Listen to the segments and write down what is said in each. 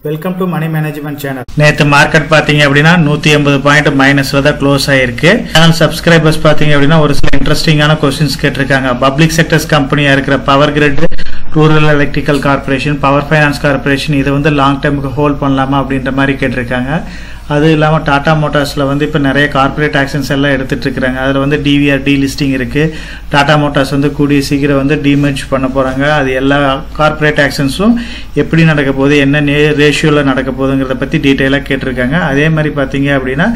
Welcome to money management channel. நேற்று market பாத்தீங்க அப்படின்னா 180 பாயிண்ட் மைனஸ்ல தான் க்ளோஸ் ஆயிருக்கு. சேனல் சப்ஸ்கிரைபர்ஸ் பாத்தீங்க அப்படின்னா ஒரு சில இன்ட்ரெஸ்டிங்கான क्वेश्चंस கேட்டிருக்காங்க. பப்ளிக் செக்டர்ஸ் கம்பெனியா இருக்கிற power grid, rural electrical corporation, power finance corporation இதை வந்து லாங் டேர்முக்கு ஹோல்ட் பண்ணலாமா அப்படின்ற மாதிரி கேட்டிருக்காங்க. அது இல்லாமல் டாடா மோட்டார்ஸில் வந்து இப்போ நிறைய கார்பரேட் ஆக்ஷன்ஸ் எல்லாம் எடுத்துகிட்டு இருக்கிறாங்க. அதில் வந்து டிவிஆர் டீலிஸ்டிங் இருக்குது. டாடா மோட்டார்ஸ் வந்து கூடிய சீக்கிரம் வந்து டிமெர்ஜ் பண்ண போகிறாங்க. அது எல்லா கார்பரேட் ஆக்ஷன்ஸும் எப்படி நடக்க போகுது, என்ன ரேஷியோவில் நடக்க போகுதுங்கிறத பற்றி டீட்டெயிலாக கேட்டிருக்காங்க. அதே மாதிரி பார்த்தீங்க அப்படின்னா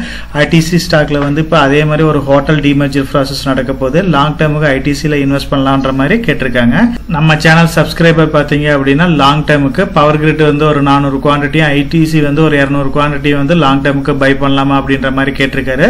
ஐடிசி ஸ்டாக்ல வந்து இப்போ அதே மாதிரி ஒரு ஹோட்டல் டிமெர்ஜர் ப்ராசஸ் நடக்க போகுது. லாங் டேர்முக்கு ஐடிசியில் இன்வெஸ்ட் பண்ணலான்ற மாதிரி கேட்டிருக்காங்க. நம்ம சேனல் சப்ஸ்கிரைபர் பார்த்தீங்க அப்படின்னா லாங் டேர்முக்கு பவர் கிரிட் வந்து ஒரு 400 குவான்டிட்டியும், ஐடிசி வந்து ஒரு 200 குவான்டிட்டியும் வந்து லாங் டேர்முக்கு பை பண்ணலாமா அப்படின்ற மாதிரி கேட்டிருக்காரு.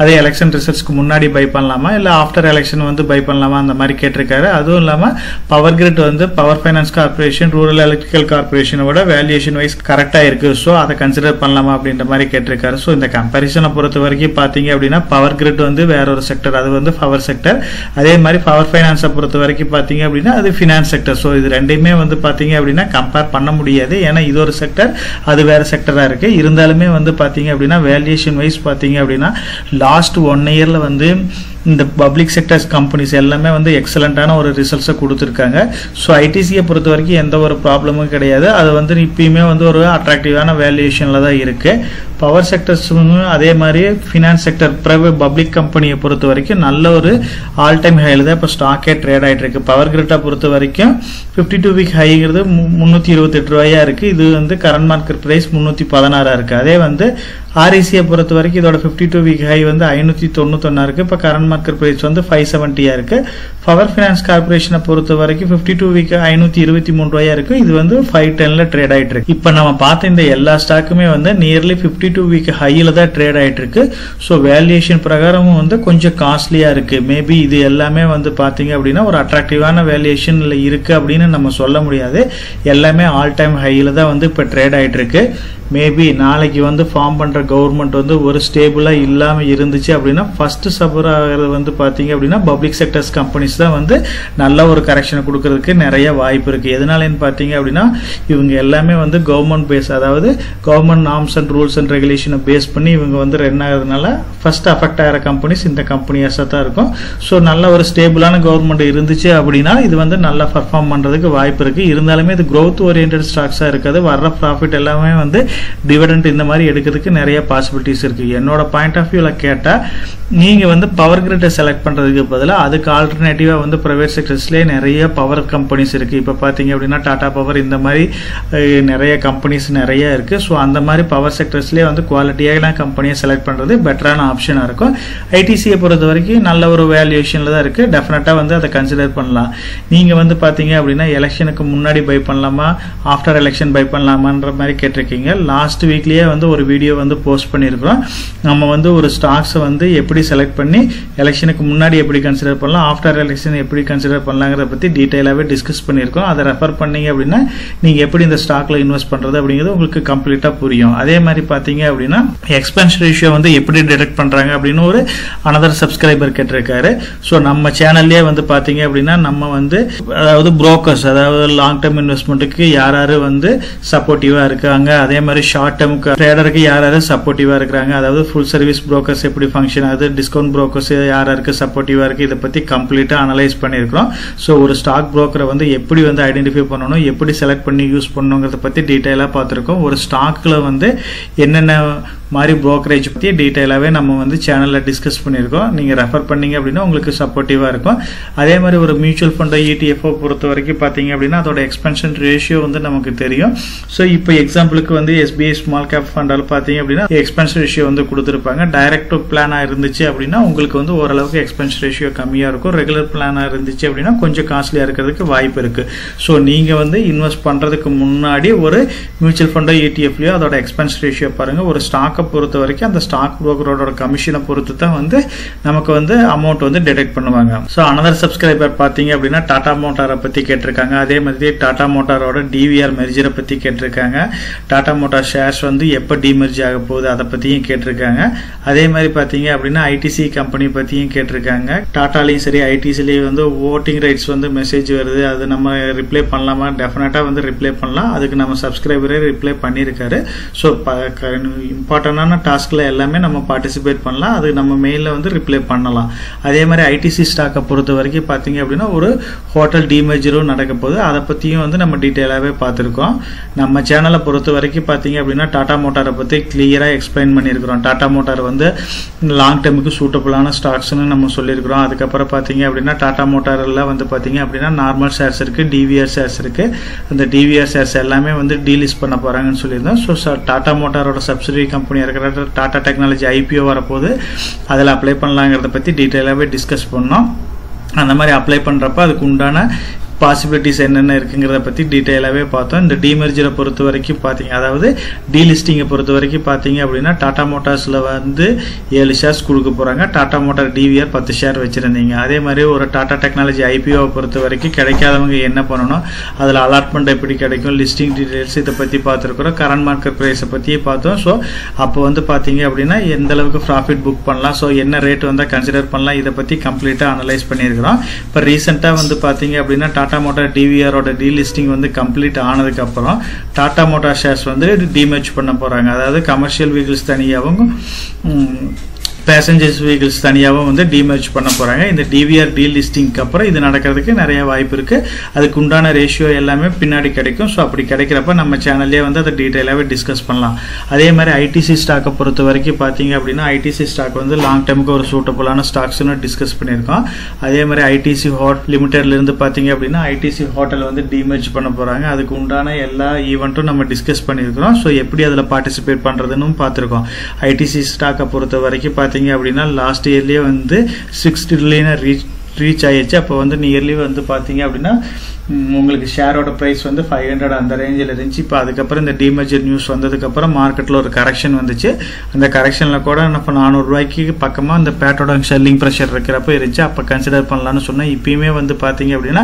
அதே எலெக்ஷன் ரிசல்ட்ஸ்க்கு முன்னாடி பை பண்ணலாமா இல்ல ஆஃப்டர் எலெக்ஷன் வந்து பை பண்ணலாமா அந்த மாதிரி கேட்டிருக்காரு. அதுவும் இல்லாம பவர் கிரிட் வந்து power finance corporation, rural electrical கார்பரேஷனோட வேல்யூவேஷன் வைஸ் கரெக்டா இருக்கு, ஸோ அதை கன்சிடர் பண்ணலாமா அப்படின்ற மாதிரி கேட்டிருக்காரு. ஸோ இந்த கம்பேரிசனை பொறுத்த வரைக்கும் பாத்தீங்க அப்படின்னா பவர் கிரிட் வந்து வேற ஒரு செக்டர், அது வந்து பவர் செக்டர். அதே மாதிரி பவர் ஃபைனான்ஸை பொறுத்த வரைக்கும் பாத்தீங்க அப்படின்னா அது ஃபினான்ஸ் செக்டர். ஸோ இது ரெண்டையுமே வந்து பாத்தீங்க அப்படின்னா கம்பேர் பண்ண முடியாது. ஏன்னா இது ஒரு செக்டர், அது வேற செக்டரா இருக்கு. இருந்தாலுமே வந்து பாத்தீங்க அப்படின்னா வேல்யூவேஷன் வைஸ் பாத்தீங்க அப்படின்னா லாஸ்ட் 1 இயர்ல வந்து இந்த பப்ளிக் செக்டர்ஸ் கம்பெனிஸ் எல்லாமே வந்து எக்ஸலண்டான ஒரு ரிசல்ட்ஸை கொடுத்துருக்காங்க. ஸோ ஐடிசியை பொறுத்த வரைக்கும் எந்த ஒரு ப்ராப்ளமும் கிடையாது. அது வந்து இப்பயுமே வந்து ஒரு அட்ராக்டிவான வேல்யூவேஷனில் தான் இருக்கு. பவர் செக்டர்ஸும் அதே மாதிரி ஃபினான்ஸ் செக்டர், பிரைவேட் பப்ளிக் கம்பெனியை பொறுத்த வரைக்கும் நல்ல ஒரு ஆல் டைம் ஹைல தான் இப்போ ஸ்டாக்கே ட்ரேட் ஆகிட்டு இருக்கு. பவர் கிரிட்டை பொறுத்த வரைக்கும் 52 வீக் ஹைங்கிறது 328 ரூபாயா இருக்கு. இது வந்து கரண்ட் மார்க்கெட் பிரைஸ் 316 இருக்கு. அதே வந்து ஆர்இசியை பொறுத்த வரைக்கும் இதோட 52 வீக் ஹை வந்து 591 இருக்கு. இப்போ கரண்ட் மார்க்கெட் பிரைஸ் வந்து 570 இருக்கு. பவர் ஃபைனான்ஸ் கார்பரேஷனை பொறுத்த வரைக்கும் 52 வீக் 523 ரூபாயா இருக்கு. இது வந்து 510ல ட்ரேட் ஆயிட்டு இருக்கு. இப்போ நம்ம பார்த்த இந்த எல்லா ஸ்டாக்குமே வந்து நியர்லி 52 வீக் ஹையில தான் ட்ரேட் ஆயிட்டு இருக்கு. ஸோ வேல்யூவேஷன் பிரகாரமும் வந்து கொஞ்சம் காஸ்ட்லியா இருக்கு. மேபி இது எல்லாமே வந்து பாத்தீங்க அப்படின்னா ஒரு அட்ராக்டிவான வேல்யூவேஷன்ல இருக்கு அப்படின்னு நம்ம சொல்ல முடியாது. எல்லாமே ஆல் டைம் ஹையில தான் வந்து இப்போ ட்ரேட் ஆயிட்டு இருக்கு. மேபி நாளைக்கு வந்து ஃபார்ம் பண்ற கவர்மெண்ட் வந்து ஒரு ஸ்டேபிளா இல்லாம இருந்துச்சு அப்படின்னா ஃபர்ஸ்ட் சஃபர் ஆகிறது வந்து பாத்தீங்க அப்படின்னா பப்ளிக் செக்டர்ஸ் கம்பெனிஸ் தான் வந்து நல்ல ஒரு கரெக்ஷனை கொடுக்கறதுக்கு நிறைய வாய்ப்பு இருக்கு. எதனாலன்னு பாத்தீங்க அப்படின்னா இவங்க எல்லாமே வந்து கவர்மெண்ட் பேஸ், அதாவது government norms and rules and ரெகுலேஷனை பேஸ் பண்ணி இவங்க வந்து ரன் ஆகிறதுனால ஃபர்ஸ்ட் அஃபெக்ட் ஆகிற கம்பெனிஸ் இந்த கம்பெனிஸா தான் இருக்கும். ஸோ நல்ல ஒரு ஸ்டேபிளான கவர்மெண்ட் இருந்துச்சு அப்படின்னா இது வந்து நல்லா பர்ஃபார்ம் பண்றதுக்கு வாய்ப்பு இருக்கு. இருந்தாலுமே இது growth ஓரியன்டட் ஸ்டாக்ஸா இருக்காது. வர்ற ப்ராஃபிட் எல்லாமே வந்து டிவிடெண்ட் இந்த மாதிரி எடுக்கிறதுக்கு நிறைய பாசிபிலிட்டிஸ் இருக்கு. என்னோட பாயிண்ட் ஆஃப் வியூல கேட்டா நீங்க வந்து பவர் கிரிட்டை செலக்ட் பண்றதுக்கு பதிலாக அதுக்கு ஆல்டர்னேட்டிவா வந்து பிரைவேட் செக்டர்ஸ்லேயே நிறைய பவர் கம்பெனிஸ் இருக்கு. இப்போ பாத்தீங்க அப்படின்னா டாடா பவர் இந்த மாதிரி நிறைய கம்பெனிஸ் நிறைய இருக்கு. ஸோ அந்த மாதிரி பவர் செக்டர்ஸ்லேயே வந்து குவாலிட்டியான கம்பெனியை செலக்ட் பண்றது பெட்டரான ஆப்ஷனா இருக்கும். ஐடிசியை பொறுத்த வரைக்கும் நல்ல ஒரு வேல்யூவேஷன்ல தான் இருக்கு. டெஃபினட்டா வந்து அதை கன்சிடர் பண்ணலாம். நீங்க வந்து பாத்தீங்க அப்படின்னா எலெக்ஷனுக்கு முன்னாடி பை பண்ணலாமா ஆஃப்டர் எலெக்ஷன் பை பண்ணலாமான்ற மாதிரி கேட்டிருக்கீங்க. லாஸ்ட் வீக்லயே வந்து ஒரு வீடியோ வந்து போஸ்ட் பண்ணியிருக்கிறோம். நம்ம வந்து ஒரு ஸ்டாக்ஸை வந்து எப்படி செலக்ட் பண்ணி எலெக்ஷனுக்கு முன்னாடி எப்படி கன்சிடர் பண்ணலாம், ஆஃப்டர் எலெக்ஷன் எப்படி கன்சிடர் பண்ணலாங்கிறத பத்தி டீடைலாவே டிஸ்கஸ் பண்ணியிருக்கோம். அதை ரெஃபர் பண்ணீங்க அப்படின்னா நீங்க எப்படி இந்த ஸ்டாக்ல இன்வெஸ்ட் பண்றது அப்படிங்கிறது உங்களுக்கு கம்ப்ளீட்டா புரியும். அதே மாதிரி பாத்தீங்க அப்படின்னா எக்ஸ்பென்ஸ் ரேஷியோ வந்து எப்படி டிடெக்ட் பண்றாங்க அப்படின்னு ஒரு அனதர் சப்ஸ்கிரைபர் கேட்டிருக்காரு. ஸோ நம்ம சேனல்லே வந்து பாத்தீங்க அப்படின்னா நம்ம வந்து அதாவது புரோக்கர்ஸ், அதாவது லாங் டேர்ம் இன்வெஸ்ட்மெண்ட்டுக்கு யார் யாரு வந்து சப்போர்ட்டிவா இருக்காங்க, அதே மாதிரி ஷார்ட் டேர்ம் ட்ரேடருக்கு யார் யாரு சப்போர்ட்டிவா இருக்கிறாங்க, அதாவது ஃபுல் சர்வீஸ் புரோக்கர்ஸ் எப்படி ஃபங்க்ஷன் ஆகுது, டிஸ்கவுண்ட் புரோக்கர்ஸ் யார் யாருக்கு சப்போர்ட்டிவா இருக்கு, இதை பத்தி கம்ப்ளீட்டா அனலைஸ் பண்ணிருக்கோம். ஸோ ஒரு ஸ்டாக் புரோக்கரை வந்து எப்படி வந்து ஐடென்டிஃபை பண்ணணும், எப்படி செலக்ட் பண்ணி யூஸ் பண்ணணுங்கிறத பத்தி டீடைலா பார்த்திருக்கோம். ஒரு ஸ்டாக்ல வந்து என்னென்ன மாதிரி புரோக்கரேஜ் பத்தி டீடைலாவே நம்ம வந்து சேனல்ல டிஸ்கஸ் பண்ணியிருக்கோம். நீங்க ரெஃபர் பண்ணீங்க அப்படின்னா உங்களுக்கு சப்போர்ட்டிவா இருக்கும். அதே மாதிரி ஒரு மியூச்சுவல் ஃபண்டோ இடிஎஃப்ஓ பொறுத்த வரைக்கும் பாத்தீங்க அப்படின்னா அதோட எக்ஸ்பென்ஷன் ரேஷியோ வந்து நமக்கு தெரியும். ஸோ இப்போ எக்ஸாம்பிளுக்கு வந்து எஸ்பிஐ ஸ்மால் கேப் ஃபண்டால பாத்தீங்க அப்படின்னா எக்ஸ்பென்ஸ் ரேஷியோ வந்து கொடுத்துருப்பாங்க. டைரக்ட் பிளானா இருந்துச்சு அப்படின்னா உங்களுக்கு வந்து ஓரளவுக்கு எக்ஸ்பென்ஸ் ரேஷியோ கம்மியா இருக்கும். ரெகுலர் பிளானா இருந்துச்சு அப்படின்னா கொஞ்சம் காஸ்ட்லியா இருக்கிறதுக்கு வாய்ப்பு இருக்கு. ஸோ நீங்க வந்து இன்வெஸ்ட் பண்றதுக்கு முன்னாடி ஒரு மியூச்சுவல் ஃபண்டோ இடிஎஃப்லயோ அதோட எக்ஸ்பென்ஸ் ரேஷியோ பாருங்க. ஒரு ஸ்டாக் ஸ்டாக்கை பொறுத்த வரைக்கும் அந்த ஸ்டாக் புரோக்கரோட கமிஷனை பொறுத்து தான் வந்து நமக்கு வந்து அமௌண்ட் வந்து டிடெக்ட் பண்ணுவாங்க. ஸோ அனதர் சப்ஸ்கிரைபர் பார்த்தீங்க அப்படின்னா டாடா மோட்டாரை பற்றி கேட்டிருக்காங்க. அதே மாதிரி டாடா மோட்டாரோட டிவிஆர் மெர்ஜரை பற்றி கேட்டிருக்காங்க. டாடா மோட்டார் ஷேர்ஸ் வந்து எப்போ டிமெர்ஜ் ஆக போகுது அதை பற்றியும் கேட்டிருக்காங்க. அதே மாதிரி பார்த்தீங்க அப்படின்னா ஐடிசி கம்பெனி பற்றியும் கேட்டிருக்காங்க. டாட்டாலையும் சரி ஐடிசிலையும் வந்து ஓட்டிங் ரைட்ஸ் வந்து மெசேஜ் வருது, அது நம்ம ரிப்ளை பண்ணலாமா? டெஃபினட்டாக வந்து ரிப்ளை பண்ணலாம். அதுக்கு நம்ம சப்ஸ்கிரைபரே ரிப்ளை பண்ணியிருக்காரு. ஸோ இம்பார்ட்டண்டான டாஸ்கில் எல்லாமே நம்ம பார்ட்டிசிபேட் பண்ணலாம். அது நம்ம மெயிலில் வந்து ரிப்ளை பண்ணலாம். அதே மாதிரி ஐடிசி ஸ்டாக்கை பொறுத்த வரைக்கும் பார்த்தீங்க அப்படின்னா ஒரு ஹோட்டல் டிமெர்ஜரும் நடக்க போகுது. அதை பற்றியும் வந்து நம்ம டீட்டெயிலாகவே பார்த்துருக்கோம். நம்ம சேனலை பொறுத்த வரைக்கும் பார்த்தீங்க அப்படின்னா டாடா மோட்டாரை பற்றி கிளியராக எக்ஸ்பிளைன் பண்ணியிருக்கிறோம். டாடா மோட்டார் வந்து லாங் டேர்முக்கு சூட்டபுளான ஸ்டாக்ஸ்னு நம்ம சொல்லியிருக்கிறோம். அதுக்கப்புறம் பார்த்தீங்க அப்படின்னா டாடா மோட்டாரில் வந்து பார்த்தீங்க அப்படின்னா நார்மல் ஷேர்ஸ் இருக்குது, டிவிஆர் ஷேர்ஸ் இருக்குது. அந்த டிவிஆர் ஷேர்ஸ் எல்லாமே வந்து டீலிஸ்ட் பண்ண போகிறாங்கன்னு சொல்லியிருந்தோம். ஸோ டாடா மோட்டாரோட சப்சிடரி கம்பெனியாக இருக்கிற டாடா டெக்னாலஜி ஐபிஓ வரப்போகுது. அதில் அப்ளை பண்ணலாங்கிறத பற்றி டீட்டெயிலாகவே டிஸ்கஸ் பண்ணோம். அந்த மாதிரி அப்ளை பண்ணுறப்ப அதுக்கு உண்டான பாசிபிலிட்டிஸ் என்னென்ன இருக்குங்கிறத பற்றி டீட்டெயிலாகவே பார்த்தோம். இந்த டிமெர்ஜரை பொறுத்த வரைக்கும் பார்த்தீங்க, அதாவது டீலிஸ்டிங்கை பொறுத்த வரைக்கும் பார்த்தீங்க அப்படின்னா டாடா மோட்டார்ஸில் வந்து 7 ஷேர்ஸ் கொடுக்க போகிறாங்க. டாடா மோட்டார் டிவிஆர் 10 ஷேர் வச்சுருந்தீங்க. அதே மாதிரி ஒரு டாடா டெக்னாலஜி ஐபிஓவை பொறுத்த வரைக்கும் கிடைக்காதவங்க என்ன பண்ணணும், அதில் அலாட்மெண்ட் எப்படி கிடைக்கும், லிஸ்டிங் டீட்டெயில்ஸ் இதை பற்றி பார்த்துருக்குறோம். கரண்ட் மார்க்கெட் ப்ரைஸை பற்றியே பார்த்தோம். ஸோ அப்போ வந்து பார்த்தீங்க அப்படின்னா எந்த அளவுக்கு ப்ராஃபிட் புக் பண்ணலாம், ஸோ என்ன ரேட் வந்தால் கன்சிடர் பண்ணலாம், இதை பற்றி கம்ப்ளீட்டாக அனலைஸ் பண்ணியிருக்கிறோம். இப்போ ரீசெண்டாக வந்து பார்த்தீங்க அப்படின்னா டாடா மோட்டார் டிவிஆரோட டீலிஸ்டிங் வந்து கம்ப்ளீட் ஆனதுக்கு அப்புறம் டாடா மோட்டார் ஷேர்ஸ் வந்து டிமெர்ஜ் பண்ண போறாங்க. அதாவது கமர்ஷியல் வெஹிக்கிள்ஸ் தனியாகவும் பேசஞ்சர்ஸ் வெஹிக்கிள்ஸ் தனியாகவும் வந்து டிமெர்ஜ் பண்ண போகிறாங்க. இந்த டிவிஆர் டீலிஸ்டிங்க்கு அப்புறம் இது நடக்கிறதுக்கு நிறைய வாய்ப்பு இருக்குது. அதுக்கு உண்டான ரேஷியோ எல்லாமே பின்னாடி கிடைக்கும். ஸோ அப்படி கிடைக்கிறப்ப நம்ம சேனல்லே வந்து அதை டீட்டெயிலாகவே டிஸ்கஸ் பண்ணலாம். அதே மாதிரி ஐடிசி ஸ்டாக்கை பொறுத்த வரைக்கும் பார்த்தீங்க அப்படின்னா ஐடிசி ஸ்டாக் வந்து லாங் டேர்முக்கு ஒரு சூட்டபுளான ஸ்டாக்ஸ்னு டிஸ்கஸ் பண்ணியிருக்கோம். அதே மாதிரி ஐடிசி லிமிடெட்லேருந்து பார்த்தீங்க அப்படின்னா ஐடிசி ஹோட்டல் வந்து டிமெர்ஜ் பண்ண போகிறாங்க. அதுக்கு உண்டான எல்லா ஈவெண்ட்டும் நம்ம டிஸ்கஸ் பண்ணியிருக்கிறோம். ஸோ எப்படி அதில் பார்ட்டிசிபேட் பண்ணுறதுன்னு பார்த்துருக்கோம். ஐடிசி ஸ்டாக்கை பொறுத்த வரைக்கும் பார்த்தீங்க அப்படின்னா லாஸ்ட் இயர்லயே வந்து 6 ட்ரில்லியனை ரீச் ஆயிடுச்சு. அப்போ வந்து நியர்லி வந்து பார்த்தீங்க அப்படின்னா உங்களுக்கு ஷேரோட ப்ரைஸ் வந்து 500 அந்த ரேஞ்சில் இருந்துச்சு. இப்போ அதுக்கப்புறம் இந்த டிமெர்ஜர் நியூஸ் வந்ததுக்கப்புறம் மார்க்கெட்டில் ஒரு கரெக்ஷன் வந்துச்சு. அந்த கரெக்ஷனில் கூட இப்போ 400 ரூபாய்க்கு பக்கமாக அந்த பேட்டோட செல்லிங் ப்ரெஷர் இருக்கிறப்ப இருந்துச்சு. அப்போ கன்சிடர் பண்ணலான்னு சொன்னேன். இப்பயுமே வந்து பார்த்தீங்க அப்படின்னா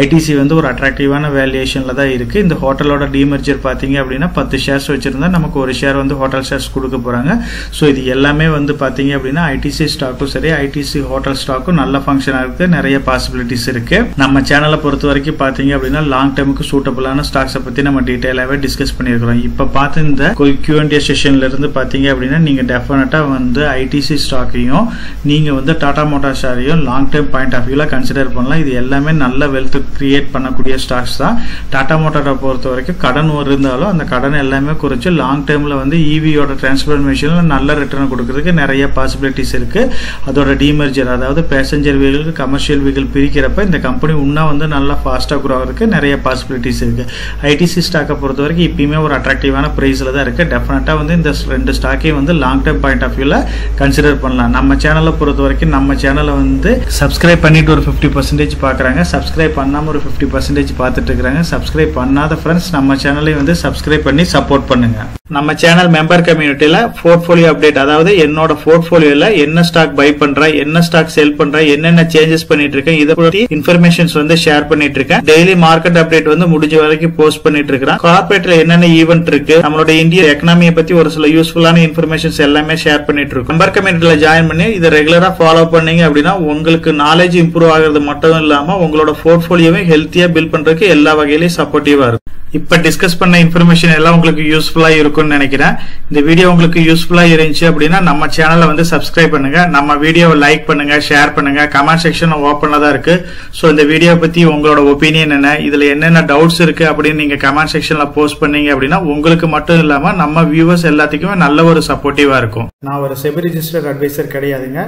ஐடிசி வந்து ஒரு அட்ராக்டிவான வேல்யூஷனில் தான் இருக்குது. இந்த ஹோட்டலோட டிமெர்ஜர் பார்த்தீங்க அப்படின்னா 10 ஷேர்ஸ் வச்சுருந்தா நமக்கு ஒரு ஷேர் வந்து ஹோட்டல் ஷேர்ஸ் கொடுக்க போகிறாங்க. ஸோ இது எல்லாமே வந்து பார்த்தீங்க அப்படின்னா ஐடிசி ஸ்டாக்கும் சரி ஐடிசி ஹோட்டல் ஸ்டாக்கும் நல்ல ஃபங்க்ஷனாக இருக்குது. நிறைய பாசிபிலிட்டிஸ் இருக்குது. நம்ம சேனலை பொறுத்த வரைக்கும் பார்த்தீங்க அப்படின்னா லாங் டேர்முக்கு சூட்டபுளான ஸ்டாக்ஸை பற்றி நம்ம டீட்டெயிலாகவே டிஸ்கஸ் பண்ணியிருக்கிறோம். இப்போ பார்த்து இந்த Q&A செஷன்ல இருந்து பார்த்தீங்க அப்படின்னா நீங்கள் டெஃபினட்டாக வந்து ஐடிசி ஸ்டாக்கையும் நீங்கள் வந்து டாடா மோட்டார் ஷேரையும் லாங் டேர்ம் பாயிண்ட் ஆஃப் வியூவில் கன்சிடர் பண்ணலாம். இது எல்லாமே நல்ல வெல்த் கிரியேட் பண்ணக்கூடிய ஸ்டாக்ஸ் தான். டாடா மோட்டாரை பொறுத்த வரைக்கும் கடன் இருந்தாலும் அந்த கடன் எல்லாமே குறைச்சி லாங் டேர்மில் வந்து ஈவியோட டிரான்ஸ்ஃபர்மேஷனில் நல்ல ரிட்டர்ன் கொடுக்கறதுக்கு நிறைய பாசிபிலிட்டிஸ் இருக்குது. அதோட டிமெர்ஜர் அதாவது பேசஞ்சர் வெஹிக்கிள் கமர்ஷியல் வெஹிக்கிள் பிரிக்கிறப்ப இந்த கம்பெனி இன்னும் வந்து நல்லா ஃபாஸ்ட்டாக grow ஆகிறதுக்கு நிறைய பாசிபிலிட்டிஸ் இருக்கு. ஐடிசி ஸ்டாக்கை பொறுத்த வரைக்கும் இப்பயுமே ஒரு அட்ராக்டிவான பிரைஸ்ல தான் இருக்கு. டெஃபினட்டா வந்து இந்த 2 ஸ்டாக்கையும் வந்து லாங் டேர்ம் பாயிண்ட் ஆஃப் வியூல கன்சிடர் பண்ணலாம். நம்ம சேனலை பொறுத்த வரைக்கும் நம்ம சேனலை வந்து சப்ஸ்கிரைப் பண்ணிட்டு ஒரு 50% பார்க்குறாங்க, சப்ஸ்கிரைப் பண்ணாமல் ஒரு 50% பார்த்துட்டு இருக்கிறாங்க. சப்ஸ்கிரைப் பண்ணாத ஃப்ரெண்ட்ஸ் நம்ம சேனலை வந்து சப்ஸ்கிரைப் பண்ணி சப்போர்ட் பண்ணுங்க. நம்ம சேனல் மெம்பர் கம்யூனிட்டியில போர்ட்ஃபோலியோ அப்டேட், அதாவது என்னோட போர்ட்ஃபோலியோல என்ன ஸ்டாக் பை பண்றேன், என்ன ஸ்டாக் செல் பண்றேன், என்னென்ன சேஞ்சஸ் பண்ணிட்டு இருக்கேன், இதை பத்தி இன்ஃபர்மேஷன்ஸ் வந்து ஷேர் பண்ணிட்டு இருக்கேன். டெய்லி மார்க்கெட் அப்டேட் வந்து முடிஞ்ச வரைக்கும் போஸ்ட் பண்ணிட்டு இருக்கிறேன். கார்பரேட்ல என்னென்ன ஈவென்ட் இருக்கு, நம்மளோட இந்திய எக்கனாமியை பத்தி ஒரு சில யூஸ்ஃபுல்லான இன்ஃபர்மேஷன்ஸ் எல்லாமே ஷேர் பண்ணிட்டு இருக்கோம். மெம்பர் கம்யூனிட்டியில ஜாயின் பண்ணி இதை ரெகுலரா ஃபாலோ பண்ணீங்க அப்படின்னா உங்களுக்கு நாலேஜ் இம்ப்ரூவ் ஆகிறது மட்டும் இல்லாம உங்களோட போர்ட்ஃபோலியோவை ஹெல்த்தியா பில்ட் பண்றதுக்கு எல்லா வகையிலையும் சப்போர்ட்டிவா இருக்கும். இப்ப டிஸ்கஸ் பண்ண இன்ஃபர்மேஷன் எல்லாம் உங்களுக்கு யூஸ்ஃபுல்லா இருக்கும்னு நினைக்கிறேன். இந்த வீடியோ உங்களுக்கு யூஸ்ஃபுல்லா இருந்துச்சு அப்படின்னா நம்ம சேனலை வந்து சப்ஸ்கிரைப் பண்ணுங்க, நம்ம வீடியோவை லைக் பண்ணுங்க, ஷேர் பண்ணுங்க. கமெண்ட் செக்ஷன் ஓப்பன்ல தான் இருக்கு. சோ இந்த வீடியோ பத்தி உங்களோட ஒப்பீனியன் என்ன, இதுல என்னென்ன டவுட்ஸ் இருக்கு அப்படின்னு நீங்க கமெண்ட் செக்ஷன்ல போஸ்ட் பண்ணீங்க அப்படின்னா உங்களுக்கு மட்டும் இல்லாம நம்ம வியூவர்ஸ் எல்லாத்துக்குமே நல்ல ஒரு சப்போர்ட்டிவா இருக்கும். நான் ஒரு செபி ரிஜிஸ்டர்ட் அட்வைசர் கிடையாதுங்க.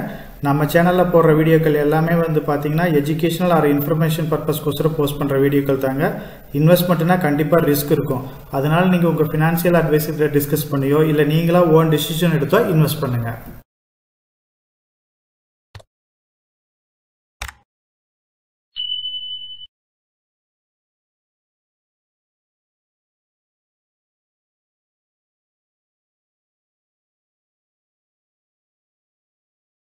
நம்ம சேனலில் போடுற வீடியோக்கள் எல்லாமே வந்து பார்த்தீங்கன்னா எஜுகேஷனல் ஆர் இன்ஃபர்மேஷன் பர்பஸ்க்கோசரம் போஸ்ட் பண்ணுற வீடியோக்கள் தாங்க. இன்வெஸ்ட்மெண்ட்னா கண்டிப்பாக ரிஸ்க் இருக்கும். அதனால நீங்கள் உங்கள் ஃபினான்ஷியல் அட்வைசர்கிட்ட டிஸ்கஸ் பண்ணியோ இல்லை நீங்களா ஓன் டிசிஷன் எடுத்தோ இன்வெஸ்ட் பண்ணுங்கள்.